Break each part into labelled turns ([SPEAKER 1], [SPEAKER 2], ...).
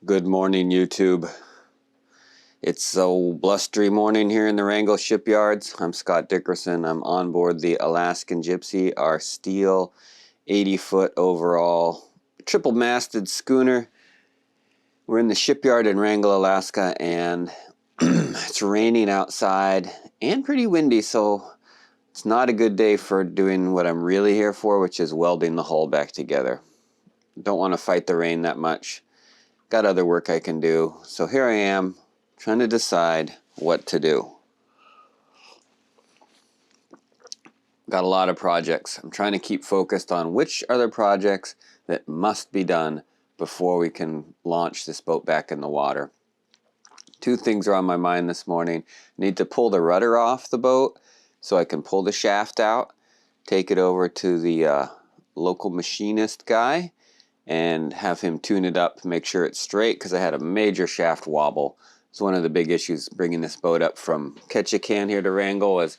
[SPEAKER 1] Good morning, YouTube. It's a blustery morning here in the Wrangell shipyards. I'm Scott Dickerson. I'm on board the Alaskan Gypsy, our steel 80-foot overall triple-masted schooner. We're in the shipyard in Wrangell, Alaska, and it's raining outside and pretty windy, so it's not a good day for doing what I'm really here for, which is welding the hull back together. Don't want to fight the rain that much. Got other work I can do. So here I am trying to decide what to do. Got a lot of projects. I'm trying to keep focused on which are the projects that must be done before we can launch this boat back in the water. Two things are on my mind this morning. I need to pull the rudder off the boat so I can pull the shaft out, take it over to the local machinist guy, and have him tune it up, make sure it's straight, because I had a major shaft wobble. It's one of the big issues bringing this boat up from Sketchy here to Wrangell. Was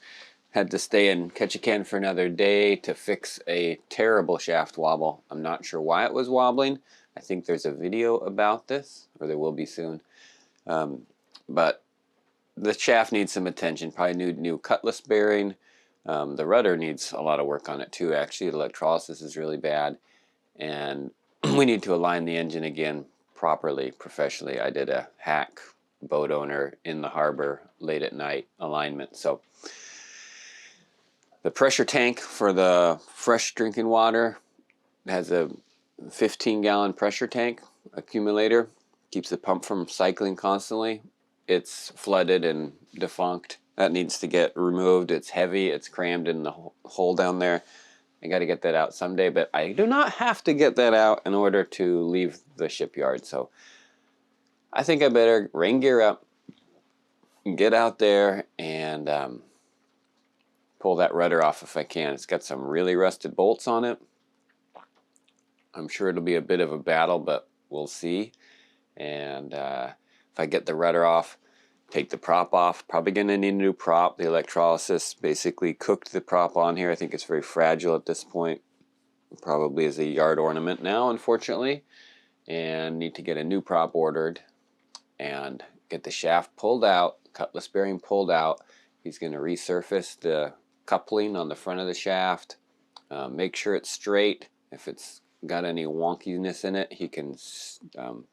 [SPEAKER 1] had to stay in Sketchy for another day to fix a terrible shaft wobble. I'm not sure why it was wobbling. I think there's a video about this, or there will be soon. But the shaft needs some attention. Probably need new cutlass bearing. The rudder needs a lot of work on it too. Actually, the electrolysis is really bad, and we need to align the engine again properly, professionally. I did a hack boat owner in the harbor late at night alignment. So the pressure tank for the fresh drinking water has a 15-gallon pressure tank accumulator. Keeps the pump from cycling constantly. It's flooded and defunct. That needs to get removed. It's heavy. It's crammed in the hole down there. I got to get that out someday, but I do not have to get that out in order to leave the shipyard. So I think I better rain gear up, get out there, and pull that rudder off if I can. It's got some really rusted bolts on it. I'm sure it'll be a bit of a battle, but we'll see. And if I get the rudder off, take the prop off. Probably going to need a new prop. The electrolysis basically cooked the prop on here. I think it's very fragile at this point. Probably is a yard ornament now, unfortunately. And need to get a new prop ordered and get the shaft pulled out, cutlass bearing pulled out. He's going to resurface the coupling on the front of the shaft. Make sure it's straight. If it's got any wonkiness in it, he can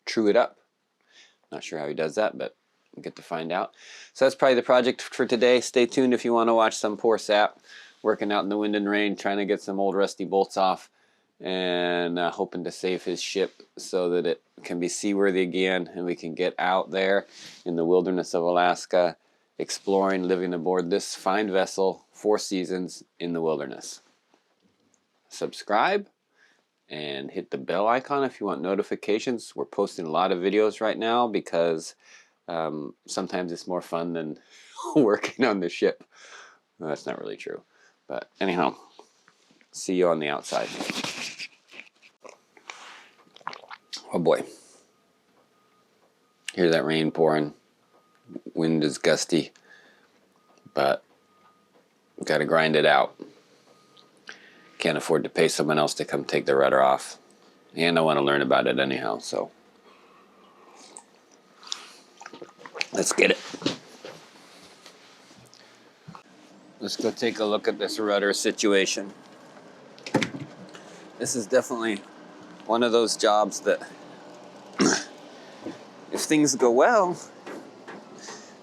[SPEAKER 1] true it up. Not sure how he does that, but we'll get to find out. So that's probably the project for today. Stay tuned if you want to watch some poor sap working out in the wind and rain, trying to get some old rusty bolts off, and hoping to save his ship so that it can be seaworthy again and we can get out there in the wilderness of Alaska, exploring, living aboard this fine vessel, 4 seasons in the wilderness. Subscribe and hit the bell icon if you want notifications. We're posting a lot of videos right now because sometimes it's more fun than working on the ship. Well, that's not really true. But anyhow, see you on the outside. Oh boy. Hear that rain pouring. Wind is gusty. But we've got to grind it out. Can't afford to pay someone else to come take the rudder off. And I want to learn about it anyhow, so let's get it. Let's go take a look at this rudder situation. This is definitely one of those jobs that if things go well,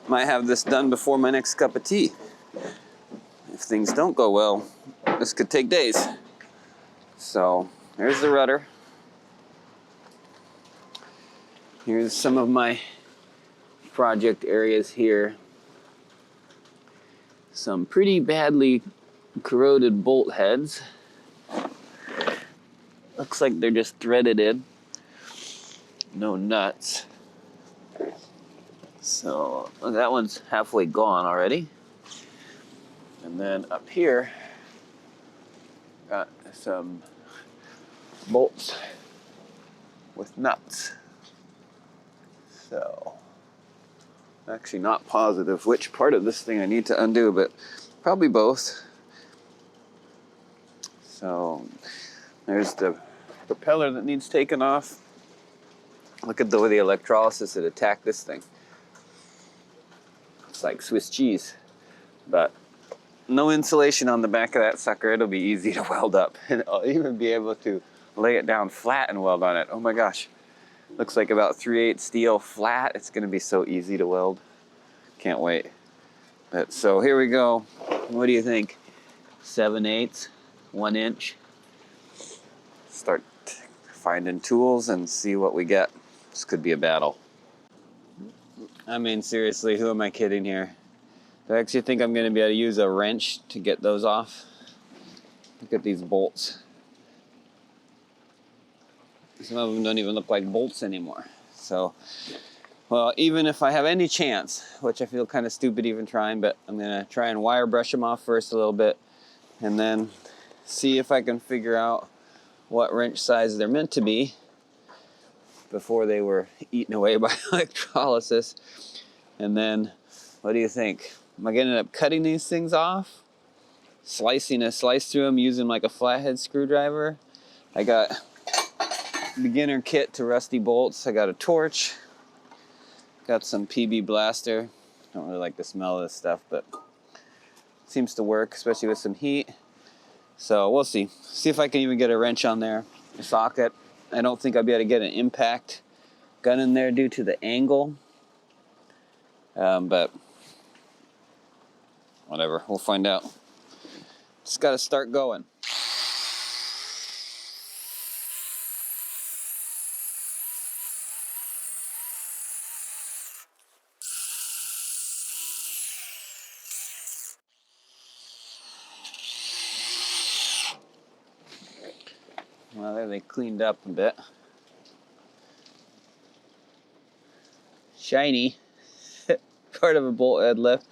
[SPEAKER 1] might have this done before my next cup of tea. If things don't go well, this could take days. So there's the rudder. Here's some of my project areas here. Some pretty badly corroded bolt heads. Looks like they're just threaded in. No nuts. So that one's halfway gone already. And then up here, got some bolts with nuts. So, actually not positive which part of this thing I need to undo, but probably both. So, there's the propeller that needs taken off. Look at the way the electrolysis had attacked this thing. It's like Swiss cheese. But no insulation on the back of that sucker. It'll be easy to weld up. And I'll even be able to lay it down flat and weld on it. Oh my gosh. Looks like about 3/8 steel flat. It's going to be so easy to weld. Can't wait. But so here we go. What do you think? 7/8, 1 inch. Start finding tools and see what we get. This could be a battle. I mean, seriously, who am I kidding here? Do I actually think I'm going to be able to use a wrench to get those off? Look at these bolts. Some of them don't even look like bolts anymore. So, well, even if I have any chance, which I feel kind of stupid even trying, but I'm going to try and wire brush them off first a little bit, and then see if I can figure out what wrench size they're meant to be before they were eaten away by electrolysis. And then, what do you think? Am I going to end up cutting these things off? Slicing a slice through them using like a flathead screwdriver? I got beginner kit to rusty bolts. I got a torch. Got some PB blaster. Don't really like the smell of this stuff, but it seems to work, especially with some heat. So we'll see. See if I can even get a wrench on there, a socket. I don't think I'll be able to get an impact gun in there due to the angle. But whatever, we'll find out. Just got to start going. Well, there they cleaned up a bit. Shiny. Part of a bolt head left.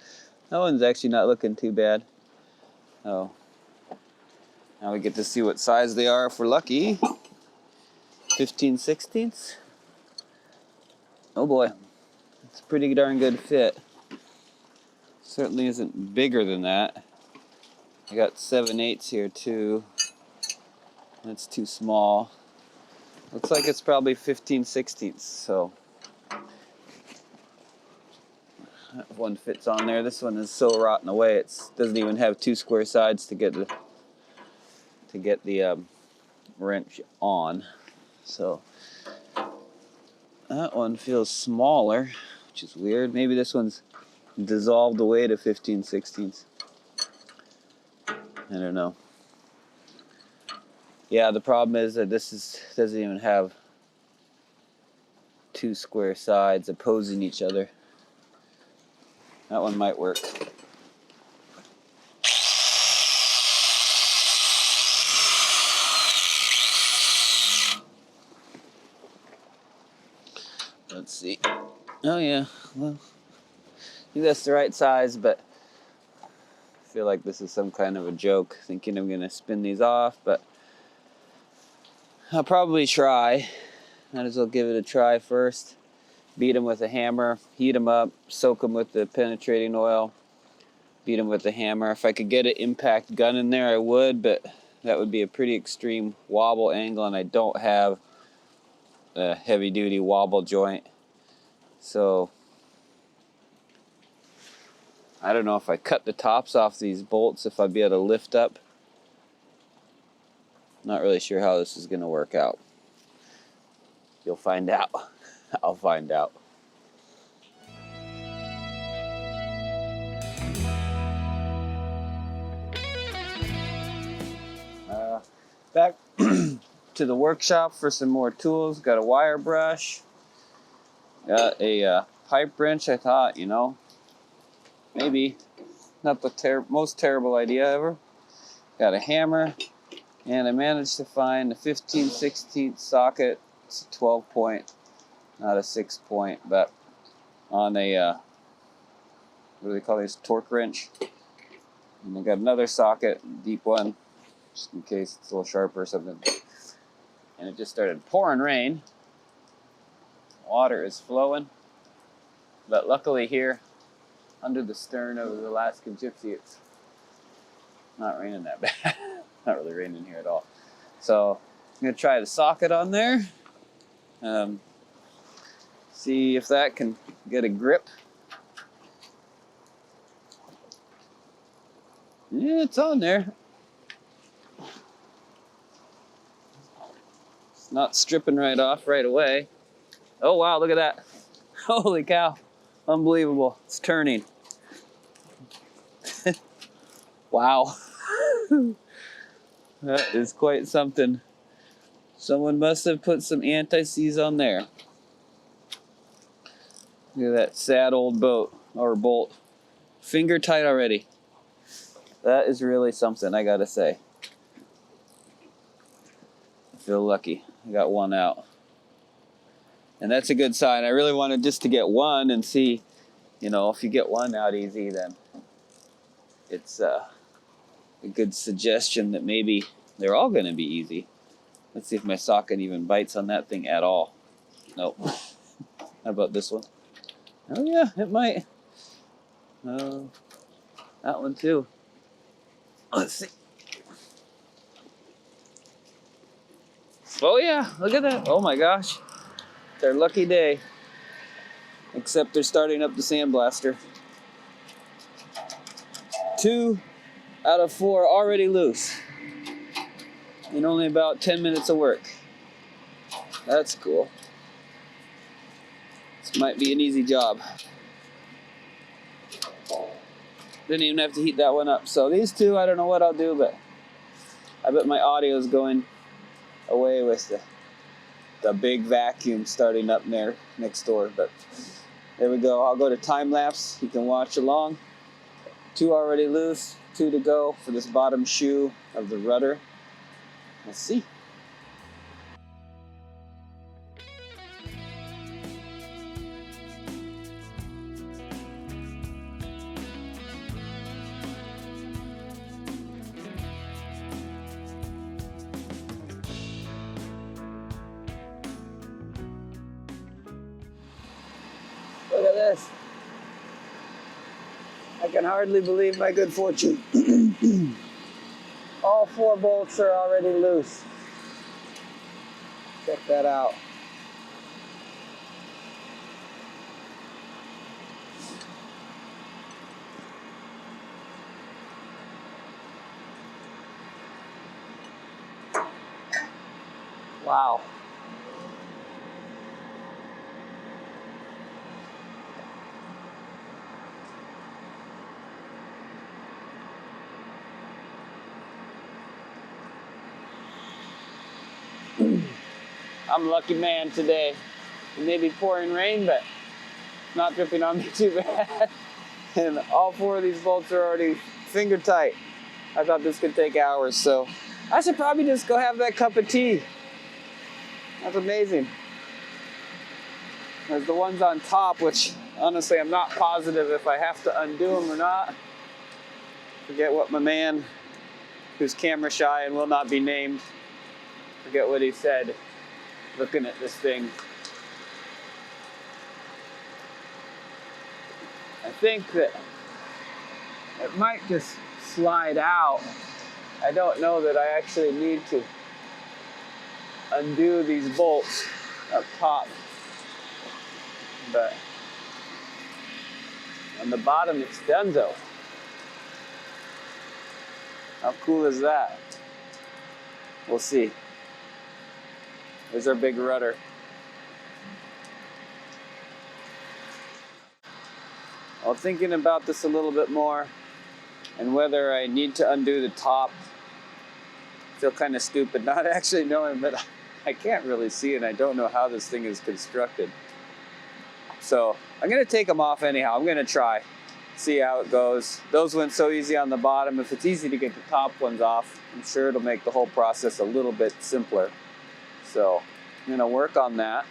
[SPEAKER 1] That one's actually not looking too bad. Oh. Now we get to see what size they are if we're lucky. 15/16. Oh boy. It's a pretty darn good fit. Certainly isn't bigger than that. I got 7/8 here too. That's too small. Looks like it's probably 15/16. So that one fits on there. This one is so rotten away. It doesn't even have 2 square sides to get the wrench on. So that one feels smaller, which is weird. Maybe this one's dissolved away to 15/16. I don't know. Yeah, the problem is that this doesn't even have 2 square sides opposing each other. That one might work. Let's see. Oh yeah, well, I think that's the right size, but I feel like this is some kind of a joke, thinking I'm gonna spin these off, but I'll probably try. Might as well give it a try first. Beat them with a hammer, heat them up, soak them with the penetrating oil, beat them with a hammer. If I could get an impact gun in there, I would, but that would be a pretty extreme wobble angle, and I don't have a heavy-duty wobble joint. So I don't know if I cut the tops off these bolts, if I'd be able to lift up. Not really sure how this is going to work out. You'll find out. I'll find out. Back to the workshop for some more tools. Got a wire brush. Got a pipe wrench. I thought, maybe not the most terrible idea ever. Got a hammer. And I managed to find a 15/16 socket. It's a 12 point, not a 6 point, but on a, what do they call these? Torque wrench. And I got another socket, deep one, just in case it's a little sharper or something. And it just started pouring rain. Water is flowing. But luckily here, under the stern of the Alaskan Gypsy, it's not raining that bad. Not really raining here at all. So I'm going to try the socket on there.
[SPEAKER 2] See if that can get a grip. Yeah, it's on there. It's not stripping right off right away. Oh wow, look at that. Holy cow. Unbelievable. It's turning. Wow. That is quite something. Someone must have put some anti-seize on there. Look at that sad old boat or bolt. Finger tight already. That is really something, I gotta say. I feel lucky. I got one out. And that's a good sign. I really wanted just to get one and see, you know, if you get one out easy, then it's a good suggestion that maybe they're all going to be easy. Let's see if my socket even bites on that thing at all. Nope. How about this one? Oh yeah, it might. That one too. Let's see. Oh yeah, look at that. Oh my gosh. It's our lucky day. Except they're starting up the sandblaster. 2 out of 4 already loose. In only about 10 minutes of work. That's cool. This might be an easy job. Didn't even have to heat that one up. So these two, I don't know what I'll do, but I bet my audio is going away with the big vacuum starting up there next door. But there we go. I'll go to time lapse. You can watch along. 2 already loose, 2 to go for this bottom shoe of the rudder. Let's see. Look at this. I can hardly believe my good fortune. All 4 bolts are already loose. Check that out. Wow. I'm a lucky man today. It may be pouring rain, but it's not dripping on me too bad. And all 4 of these bolts are already finger tight. I thought this could take hours, so I should probably just go have that cup of tea. That's amazing. There's the ones on top, which honestly I'm not positive if I have to undo them or not. Forget what my man, who's camera shy and will not be named, forget what he said looking at this thing. I think that it might just slide out. I don't know that I actually need to undo these bolts up top, but on the bottom it's donezo. How cool is that? We'll see. There's our big rudder. Well, thinking about this a little bit more and whether I need to undo the top, I feel kind of stupid not actually knowing, but I can't really see and I don't know how this thing is constructed. So I'm gonna take them off anyhow. I'm gonna try, see how it goes. Those went so easy on the bottom. If it's easy to get the top ones off, I'm sure it'll make the whole process a little bit simpler. So I'm gonna work on that.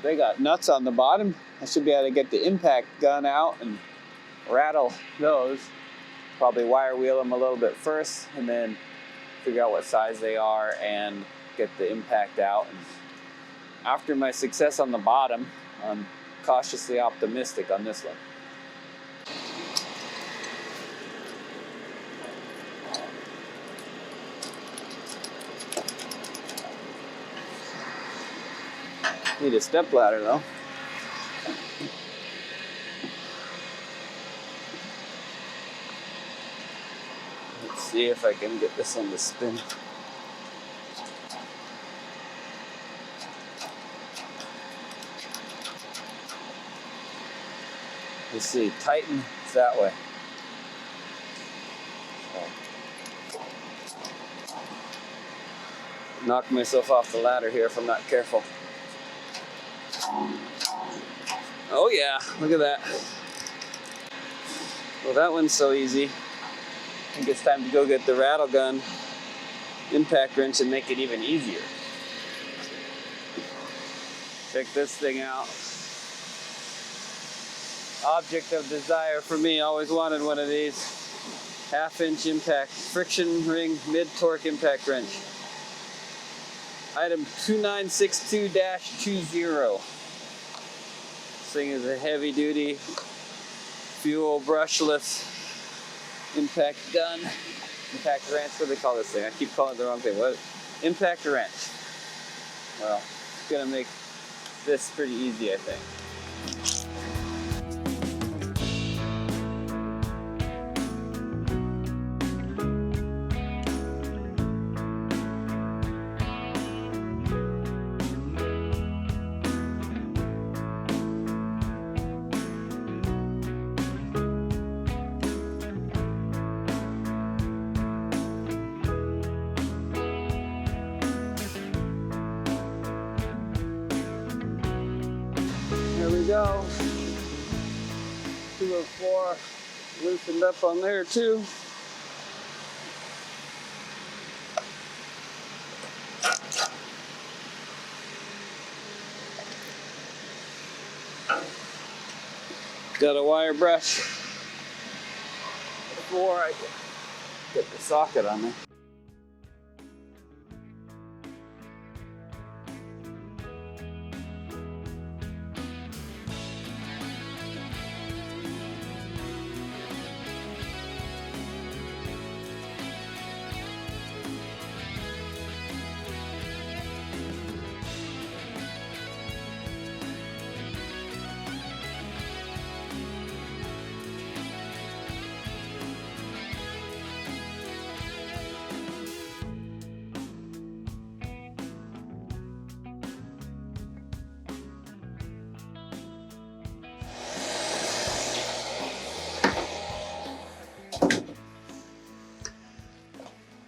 [SPEAKER 2] They got nuts on the bottom. I should be able to get the impact gun out and rattle those. Probably wire wheel them a little bit first and then figure out what size they are and get the impact out. And after my success on the bottom, I'm cautiously optimistic on this one. Need a step ladder though. Let's see if I can get this one to spin. Let's see, tighten, it's that way. Knock myself off the ladder here if I'm not careful. Oh yeah, look at that. Well, that one's so easy. I think it's time to go get the rattle gun impact wrench and make it even easier. Check this thing out. Object of desire for me, always wanted one of these. 1/2-inch impact, friction ring mid-torque impact wrench. Item 2962-20. This thing is a heavy duty, fuel brushless impact gun. Impact wrench, what do they call this thing? I keep calling it the wrong thing. What? Impact wrench. Well, it's gonna make this pretty easy, I think. There we go. 204 loosened up on there too. Got a wire brush before I get the socket on there.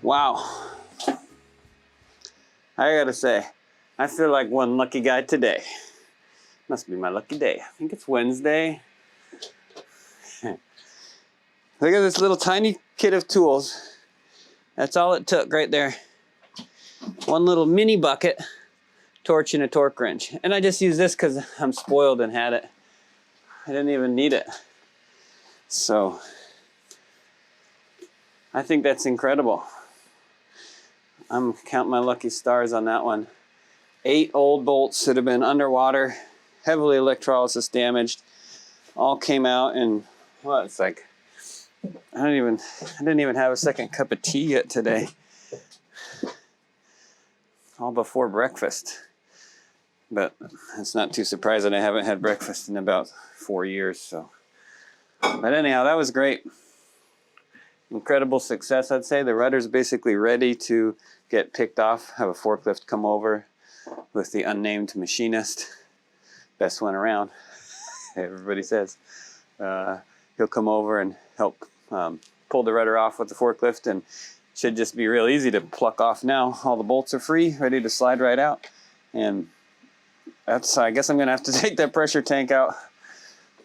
[SPEAKER 2] Wow. I gotta say, I feel like one lucky guy today. Must be my lucky day. I think it's Wednesday. Look at this little tiny kit of tools. That's all it took right there. One little mini bucket, torch, and a torque wrench. And I just used this because I'm spoiled and had it. I didn't even need it. So, I think that's incredible. I'm counting my lucky stars on that one. 8 old bolts that have been underwater, heavily electrolysis damaged, all came out in, well, it's like, I didn't even have a second cup of tea yet today. All before breakfast. But it's not too surprising I haven't had breakfast in about 4 years, so. But anyhow, that was great. Incredible success, I'd say. The rudder's basically ready to get picked off. Have a forklift come over with the unnamed machinist. Best one around, everybody says. He'll come over and help pull the rudder off with the forklift, and should just be real easy to pluck off now. All the bolts are free, ready to slide right out. And that's, I guess I'm gonna have to take that pressure tank out,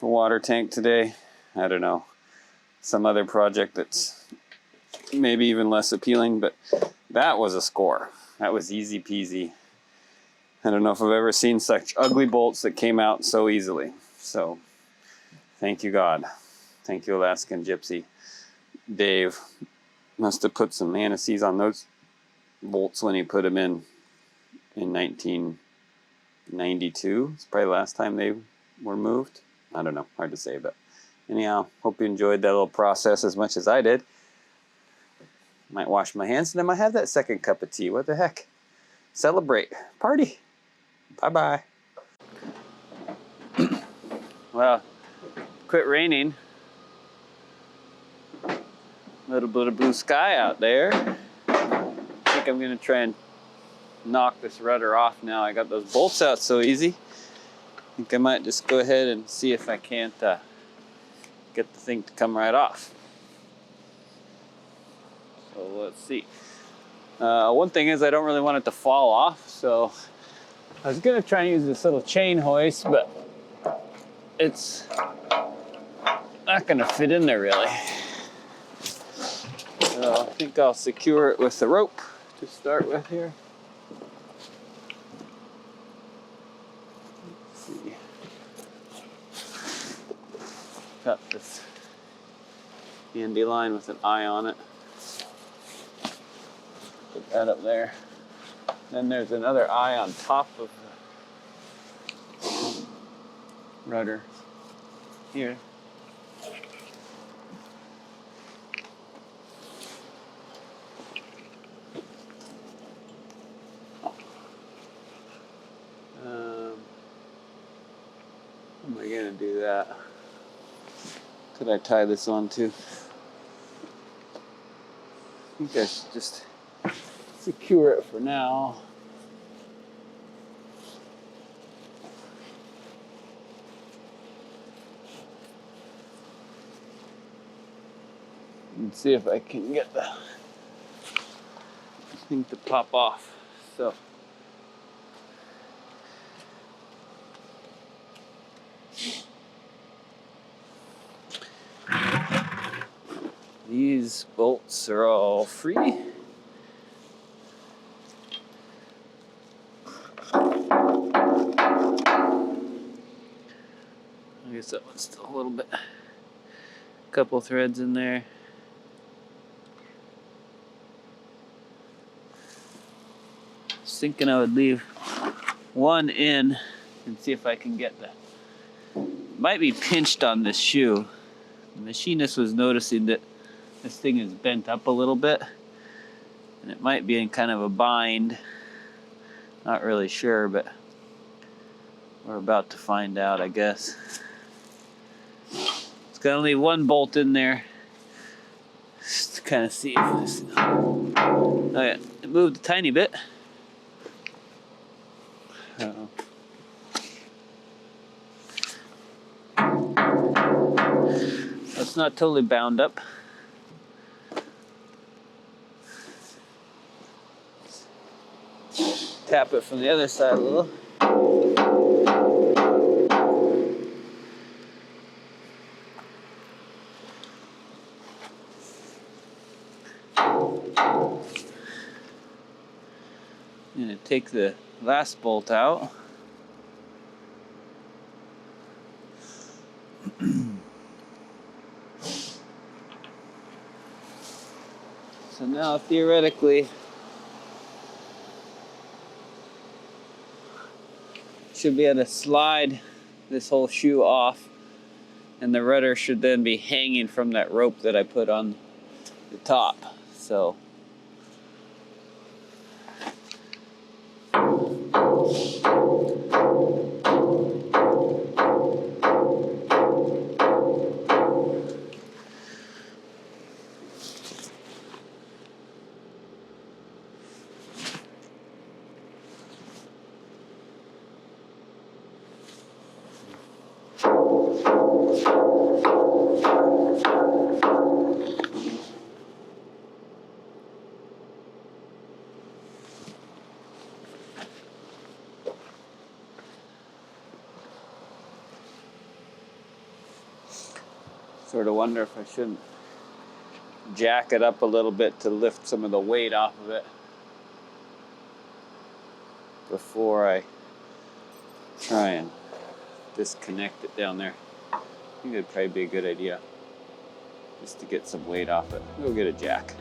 [SPEAKER 2] the water tank today. I don't know. Some other project that's maybe even less appealing, but that was a score. That was easy peasy. I don't know if I've ever seen such ugly bolts that came out so easily. So, thank you, God. Thank you, Alaskan Gypsy. Dave must have put some anti-seize on those bolts when he put them in 1992. It's probably the last time they were moved. I don't know, hard to say, but anyhow, hope you enjoyed that little process as much as I did. Might wash my hands and I might have that second cup of tea. What the heck? Celebrate. Party. Bye-bye. Well, quit raining. A little bit of blue sky out there. I think I'm gonna try and knock this rudder off now. I got those bolts out so easy. I think I might just go ahead and see if I can't get the thing to come right off. So let's see. One thing is I don't really want it to fall off, so I was gonna try and use this little chain hoist, but it's not gonna fit in there really. So I think I'll secure it with the rope to start with here. Let's see. Got this handy line with an eye on it. Put that up there. Then there's another eye on top of the rudder here. How am I gonna do that? Could I tie this on too? I think I should just secure it for now. And see if I can get the thing to pop off. So these bolts are all free. I guess that one's still a little bit, couple threads in there. Just thinking I would leave one in and see if I can get the, might be pinched on this shoe. The machinist was noticing that this thing is bent up a little bit and it might be in kind of a bind. Not really sure, but we're about to find out, I guess. It's gonna leave one bolt in there just to kind of see if this, oh yeah, it moved a tiny bit. Uh-oh. It's not totally bound up. Tap it from the other side a little. I'm going to take the last bolt out. So now theoretically should be able to slide this whole shoe off, and the rudder should then be hanging from that rope that I put on the top. So sort of wonder if I shouldn't jack it up a little bit to lift some of the weight off of it before I try and disconnect it down there. I think it'd probably be a good idea just to get some weight off it. We'll get a jack.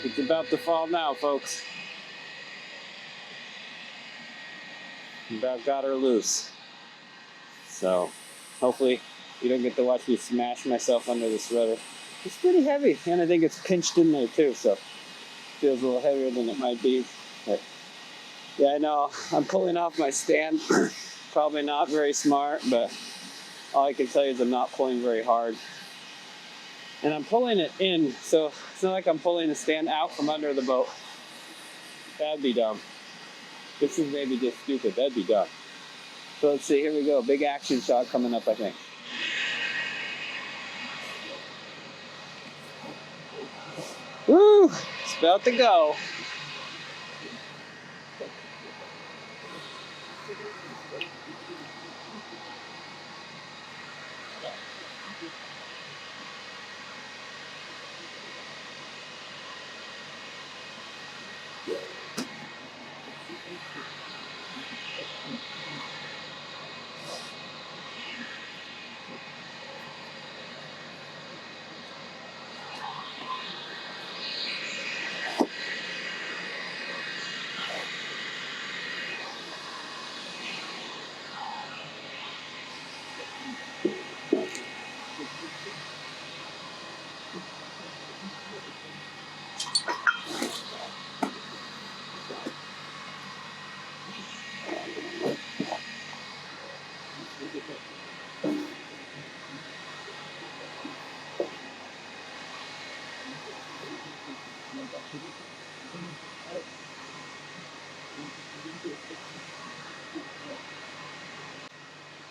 [SPEAKER 2] It's about to fall now, folks. About got her loose. So hopefully you don't get to watch me smash myself under this rudder. It's pretty heavy, and I think it's pinched in there too, so it feels a little heavier than it might be. But yeah, I know I'm pulling off my stand. Probably not very smart, but all I can tell you is I'm not pulling very hard. And I'm pulling it in, so it's not like I'm pulling the stand out from under the boat. That'd be dumb. This is maybe just stupid. That'd be dumb. So let's see, here we go. Big action shot coming up, I think. Woo! It's about to go.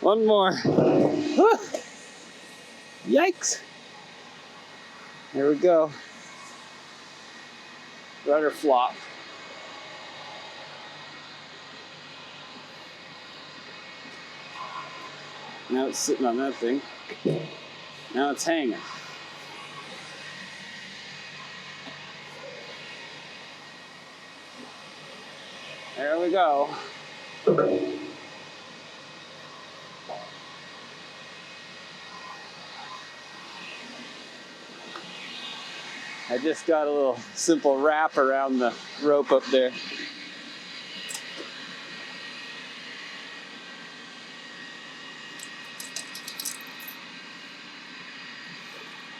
[SPEAKER 2] One more. Yikes. Here we go. Rudder flop. Now it's sitting on that thing. Now it's hanging. There we go. I just got a little simple wrap around the rope up there.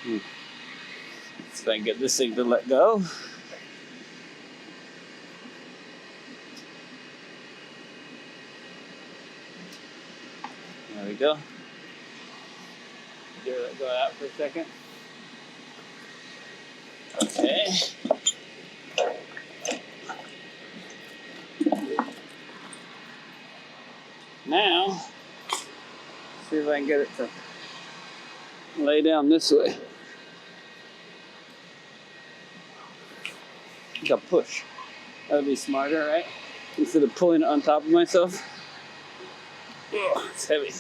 [SPEAKER 2] See if I can get this thing to let go. There we go. Let go out for a second. Okay. Now, see if I can get it to lay down this way. Like a push. That would be smarter, right? Instead of pulling it on top of myself. Oh, it's heavy.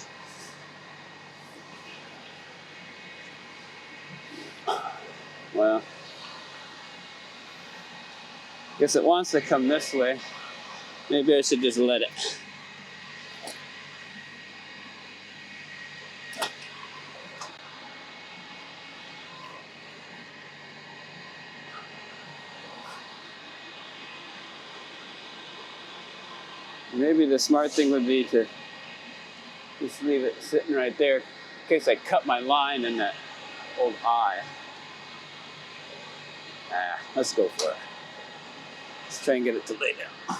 [SPEAKER 2] Well, guess it wants to come this way. Maybe I should just let it. Maybe the smart thing would be to just leave it sitting right there in case I cut my line in that old eye. Let's go for it. Let's try and get it to lay down.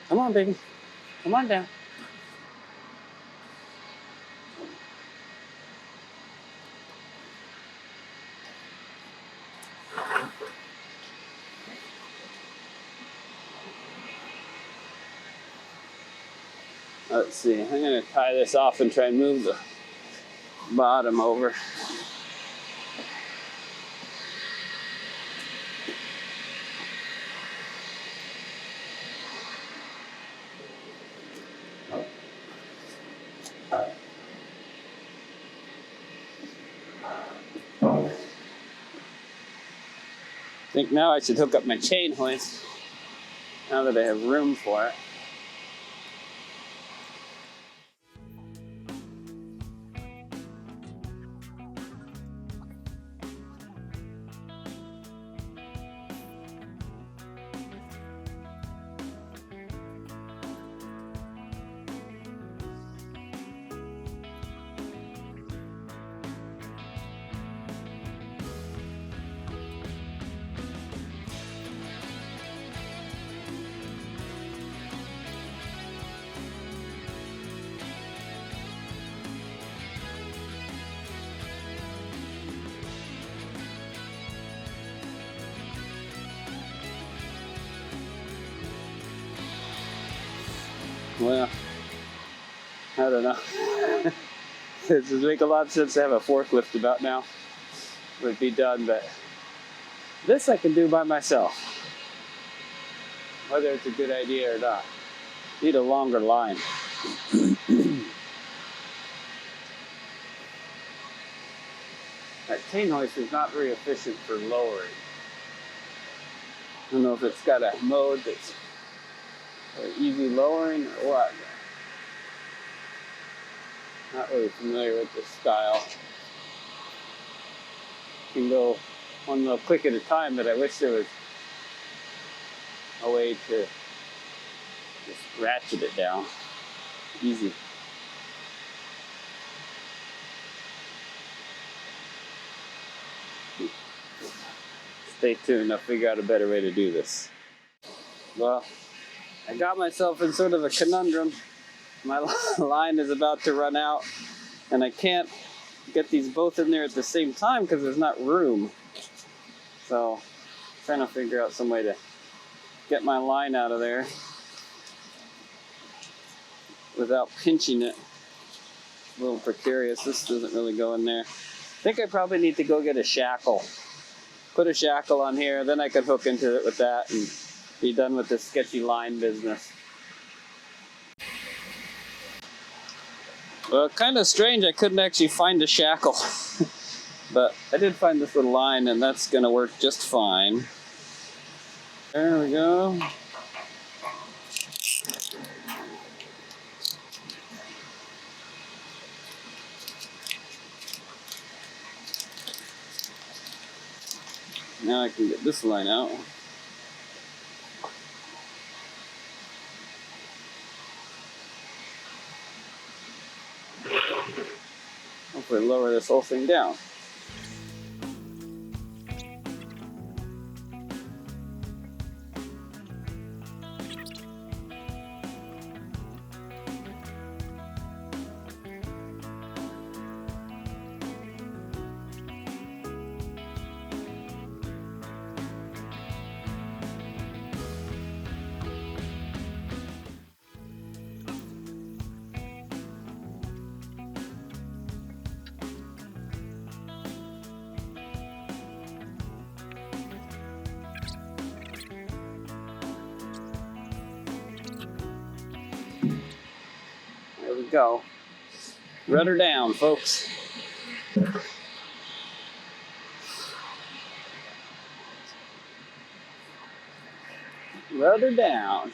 [SPEAKER 2] Come on, baby. Come on down. Let's see, I'm going to tie this off and try and move the bottom over. I think now I should hook up my chain hoist now that I have room for it. Well, I don't know. It would make a lot of sense to have a forklift about now. Would be done, but this I can do by myself. Whether it's a good idea or not. Need a longer line. That chain hoist is not very efficient for lowering. I don't know if it's got a mode that's easy lowering or what. Not really familiar with this style. You can go one little click at a time, but I wish there was a way to just ratchet it down. Easy. Stay tuned, I'll figure out a better way to do this. Well, I got myself in sort of a conundrum. My line is about to run out, and I can't get these both in there at the same time because there's not room. So, I'm trying to figure out some way to get my line out of there without pinching it. A little precarious. This doesn't really go in there. I think I probably need to go get a shackle. Put a shackle on here, then I could hook into it with that and be done with this sketchy line business. Well, kind of strange I couldn't actually find a shackle. But I did find this little line, and that's going to work just fine. There we go. Now I can get this line out. Hopefully lower this whole thing down. There we go. Rudder down, folks. Rudder down.